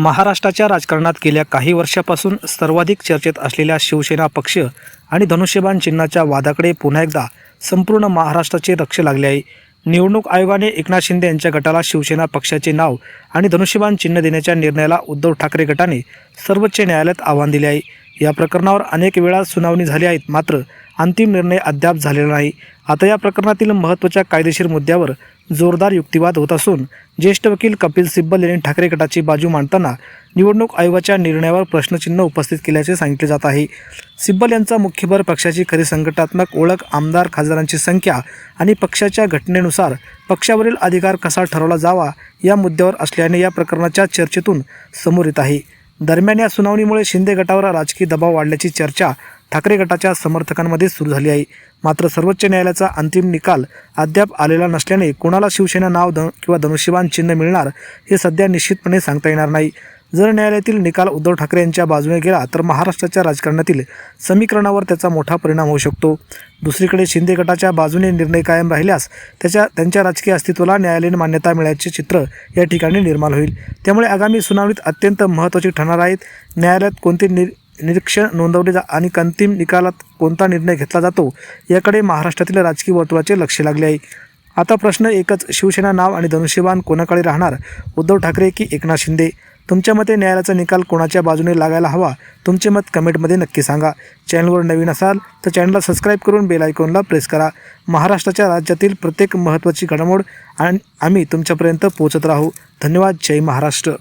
महाराष्ट्राच्या राजकारणात गेल्या काही वर्षापासून सर्वाधिक चर्चेत असलेल्या शिवसेना पक्ष आणि धनुष्यबाण चिन्हाच्या वादाकडे पुन्हा एकदा संपूर्ण महाराष्ट्राचे लक्ष लागले आहे। निवडणूक आयोगाने एकनाथ शिंदे यांच्या गटाला शिवसेना पक्षाचे नाव आणि धनुष्यबाण चिन्ह देण्याच्या निर्णयाला उद्धव ठाकरे गटाने सर्वोच्च न्यायालयात आव्हान दिले आहे। या प्रकरणावर अनेक वेळा सुनावणी झाली आहे, मात्र अंतिम निर्णय अद्याप झालेला नाही। आता या प्रकरणातील महत्त्वाच्या कायदेशीर मुद्द्यावर जोरदार युक्तिवाद होत असून ज्येष्ठ वकील कपिल सिब्बल यांनी ठाकरे गटाची बाजू मांडताना निवडणूक आयोगाच्या निर्णयावर प्रश्नचिन्ह उपस्थित केल्याचे सांगितले जात आहे। सिब्बल यांचा मुख्य भर पक्षाची खरी संघटनात्मक ओळख, आमदार खासदारांची संख्या आणि पक्षाच्या घटनेनुसार पक्षावरील अधिकार कसा ठरवला जावा या मुद्द्यावर असल्याने या प्रकरणाच्या चर्चेतून समोर येत आहे। दरम्यान या सुनावणीमुळे शिंदे गटावर राजकीय दबाव वाढल्याची चर्चा ठाकरे गटाच्या समर्थकांमध्ये सुरू झाली आहे। मात्र सर्वोच्च न्यायालयाचा अंतिम निकाल अद्याप आलेला नसल्याने कोणाला शिवसेना नाव किंवा धनुष्यबाण चिन्ह मिळणार हे सध्या निश्चितपणे सांगता येणार नाही। जर न्यायालयातील निकाल उद्धव ठाकरे यांच्या बाजूने गेला तर महाराष्ट्राच्या राजकारणातील समीकरणावर त्याचा मोठा परिणाम होऊ शकतो। दुसरीकडे शिंदे गटाच्या बाजूने निर्णय कायम राहिल्यास त्यांच्या राजकीय अस्तित्वाला न्यायालयीन मान्यता मिळाल्याचे चित्र या ठिकाणी निर्माण होईल। त्यामुळे आगामी सुनावणीत अत्यंत महत्त्वाची ठरणार आहेत। न्यायालयात कोणते निरीक्षण नोंदवले आणि अंतिम निकालात कोणता निर्णय घेतला जातो याकडे महाराष्ट्रातील राजकीय वर्तुळाचे लक्ष लागले आहे। आता प्रश्न एकच, शिवसेना नाव आणि धनुष्यबाण कोणाकडे राहणार, उद्धव ठाकरे की एकनाथ शिंदे? तुमच्या मते न्यायालयाचा निकाल कोणाच्या बाजूने लागायला हवा? तुमचे मत कमेंटमध्ये नक्की सांगा। चॅनलवर नवीन असाल तर चॅनलला सबस्क्राईब करून बेल आयकॉनला प्रेस करा। महाराष्ट्राच्या राज्यातील प्रत्येक महत्त्वाची घडामोड आम्ही तुमच्यापर्यंत पोहोचत राहू। धन्यवाद। जय महाराष्ट्र।